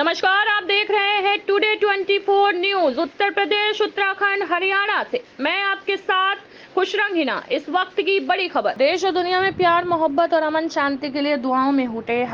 नमस्कार, आप देख रहे हैं टुडे 24 न्यूज। उत्तर प्रदेश, उत्तराखंड, हरियाणा से मैं आपके साथ खुशरंग हिना। इस वक्त की बड़ी खबर। देश और दुनिया में प्यार, मोहब्बत और अमन शांति के लिए दुआओं में जुटे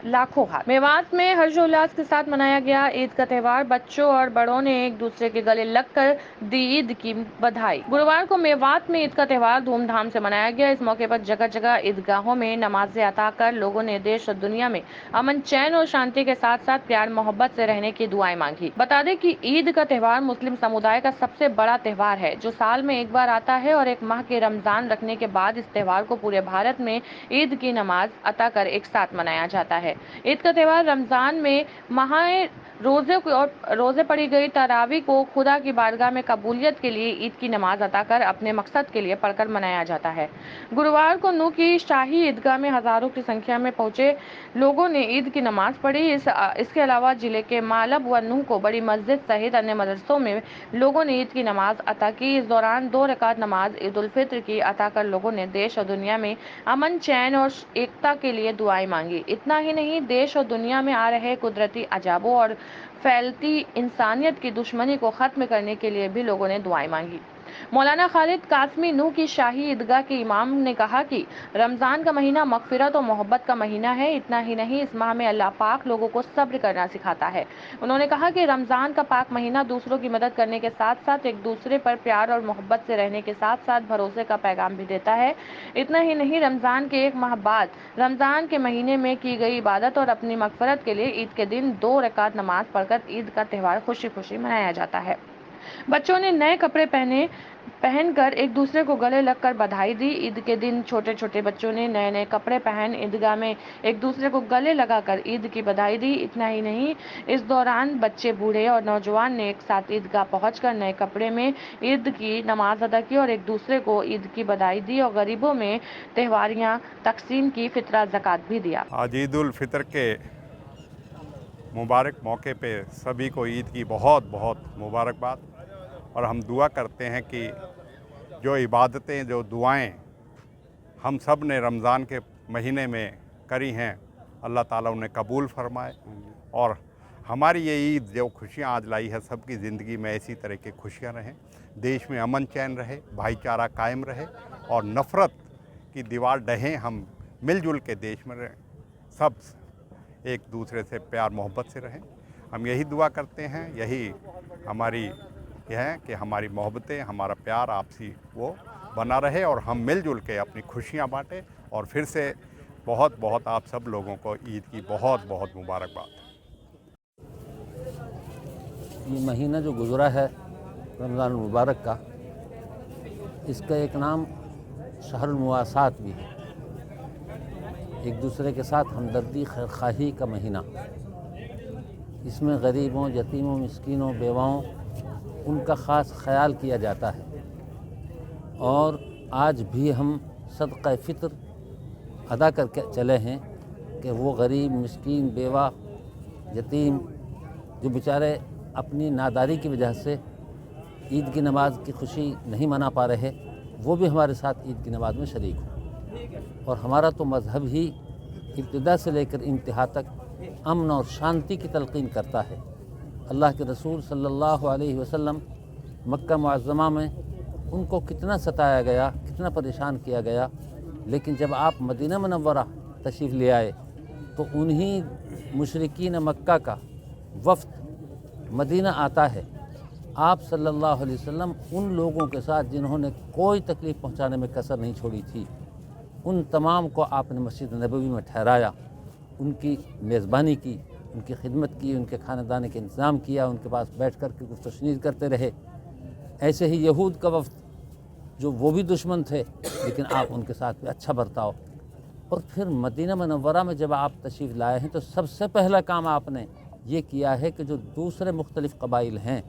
लाखों हाथ। मेवात में हर्षोल्लास के साथ मनाया गया ईद का त्योहार। बच्चों और बड़ों ने एक दूसरे के गले लगकर दी ईद की बधाई। गुरुवार को मेवात में ईद का त्योहार धूमधाम से मनाया गया। इस मौके पर जगह जगह ईदगाहों में नमाजें अता कर लोगों ने देश और दुनिया में अमन, चैन और शांति के साथ साथ प्यार मोहब्बत से रहने की दुआएं मांगी। बता दें कि ईद का त्योहार मुस्लिम समुदाय का सबसे बड़ा त्योहार है, जो साल में एक बार आता है और एक माह के रमजान रखने के बाद इस त्योहार को पूरे भारत में ईद की नमाज अता कर एक साथ मनाया जाता है। ईद का त्योहार रमजान में महाए रोजे पढ़ी गई तरावी को खुदा की बारगाह में कबूलियत के लिए ईद की नमाज अता कर अपने मकसद के लिए पढ़कर मनाया जाता है। गुरुवार को नूह की शाही ईदगाह में हजारों की संख्या में पहुंचे लोगों ने ईद की नमाज पढ़ी। इसके अलावा जिले के मालब व नूह को बड़ी मस्जिद सहित अन्य मदरसों में लोगों ने ईद की नमाज अता की। इस दौरान 2 रकात नमाज ईद उल फित्र की अता कर लोगों ने देश और दुनिया में अमन, चैन और एकता के लिए दुआएं मांगी। इतना ही नहीं, देश और दुनिया में आ रहे कुदरती अजाबों और फैलती इंसानियत की दुश्मनी को खत्म करने के लिए भी लोगों ने दुआएं मांगी। मौलाना खालिद कासमी नूह की शाही ईदगाह के इमाम ने कहा कि रमजान का महीना मगफिरत और मोहब्बत का महीना है। इतना ही नहीं, इस माह में अल्लाह पाक लोगों को सब्र करना सिखाता है। उन्होंने कहा कि रमजान का पाक महीना दूसरों की मदद करने के साथ साथ एक दूसरे पर प्यार और मोहब्बत से रहने के साथ साथ भरोसे का पैगाम भी देता है। इतना ही नहीं, रमजान के एक माह बाद रमजान के महीने में की गई इबादत और अपनी मगफिरत के लिए ईद के दिन 2 रकात नमाज पढ़कर ईद का त्योहार खुशी खुशी मनाया जाता है। बच्चों ने नए कपड़े पहनकर एक दूसरे को गले लगकर बधाई दी। ईद के दिन छोटे छोटे बच्चों ने नए नए कपड़े पहन ईदगाह में एक दूसरे को गले लगाकर ईद की बधाई दी। इतना ही नहीं, इस दौरान बच्चे, बूढ़े और नौजवान ने एक साथ ईदगाह पहुंचकर नए कपड़े में ईद की नमाज अदा की और एक दूसरे को ईद की बधाई दी और गरीबों में त्योहारियां तकसीम की, फितरा ज़कात भी दिया। आज ईद उल फितर के मुबारक मौके पे सभी को ईद की बहुत बहुत मुबारकबाद। और हम दुआ करते हैं कि जो इबादतें, जो दुआएं हम सब ने रमज़ान के महीने में करी हैं, अल्लाह ताला उन्हें कबूल फरमाए। और हमारी ये ईद जो खुशियाँ आज लाई है, सबकी ज़िंदगी में इसी तरह की खुशियाँ रहें, देश में अमन चैन रहे, भाईचारा कायम रहे और नफ़रत की दीवार ढहें। हम मिलजुल के देश में रहें, सब एक दूसरे से प्यार मोहब्बत से रहें। हम यही दुआ करते हैं, यही हमारी यह है कि हमारी मोहब्बतें, हमारा प्यार आपसी वो बना रहे और हम मिलजुल के अपनी खुशियाँ बांटें। और फिर से बहुत बहुत आप सब लोगों को ईद की बहुत बहुत मुबारकबाद। ये महीना जो गुज़रा है रमज़ान मुबारक का, इसका एक नाम शहरुल मुवासात भी है, एक दूसरे के साथ हमदर्दी खैरख़्वाही का महीना। इसमें गरीबों, यतीमों, मिस्कीनों, बेवाओं, उनका ख़ास ख्याल किया जाता है। और आज भी हम सदक़ा फ़ित्र अदा करके चले हैं कि वो गरीब, मिस्कीन, बेवा, यतीम जो बेचारे अपनी नादारी की वजह से ईद की नमाज की खुशी नहीं मना पा रहे, वो भी हमारे साथ ईद की नमाज में शरीक हो। और हमारा तो मज़हब ही इब्तिदा से लेकर इंतहा तक अमन और शांति की तलक़ीन करता है। अल्लाह के रसूल सल्लल्लाहु अलैहि वसल्लम मक्का मुअज़्ज़मा में उनको कितना सताया गया, कितना परेशान किया गया, लेकिन जब आप मदीना मुनव्वरा तशरीफ़ ले आए तो उन्हीं मुशरिकीन मक्का का वफ़द मदीना आता है। आप सल्लल्लाहु अलैहि वसल्लम उन लोगों के साथ जिन्होंने कोई तकलीफ़ पहुंचाने में कसर नहीं छोड़ी थी, उन तमाम को आपने मस्जिद नबवी में ठहराया, उनकी मेज़बानी की, उनकी खिदमत की, उनके खाने दाने के इंतज़ाम किया, उनके पास बैठ कर के गुफ्तशनीद करते रहे। ऐसे ही यहूद का वफ़द, जो वो भी दुश्मन थे, लेकिन आप उनके साथ भी अच्छा बर्ताव। और फिर मदीना मुनव्वरा में जब आप तशरीफ़ लाए हैं तो सबसे पहला काम आपने ये किया है कि जो दूसरे मुख्तलिफ़ कबाइल हैं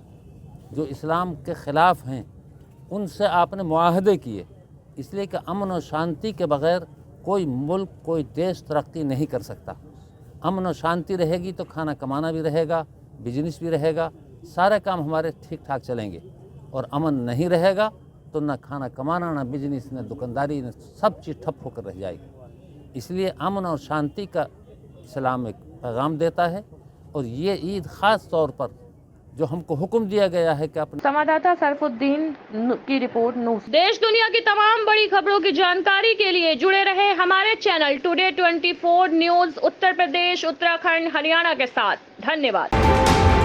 जो इस्लाम के ख़िलाफ़ हैं, उनसे आपने मुआहदे किए, इसलिए कि अमन और शांति के बग़ैर कोई मुल्क, कोई देश तरक्की नहीं कर सकता। अमन और शांति रहेगी तो खाना कमाना भी रहेगा, बिजनेस भी रहेगा, सारे काम हमारे ठीक ठाक चलेंगे। और अमन नहीं रहेगा तो न खाना कमाना, न बिजनेस, न दुकानदारी, न सब चीज़ ठप होकर रह जाएगी। इसलिए अमन और शांति का इस्लाम एक पैगाम देता है और ये ईद ख़ास तौर पर जो हमको हुक्म दिया गया है कि अपने संवाददाता सरफुद्दीन की रिपोर्ट न्यूज़। देश दुनिया की तमाम बड़ी खबरों की जानकारी के लिए जुड़े रहे हमारे channel today 24 news Uttar Pradesh, Uttarakhand, Haryana के साथ। धन्यवाद।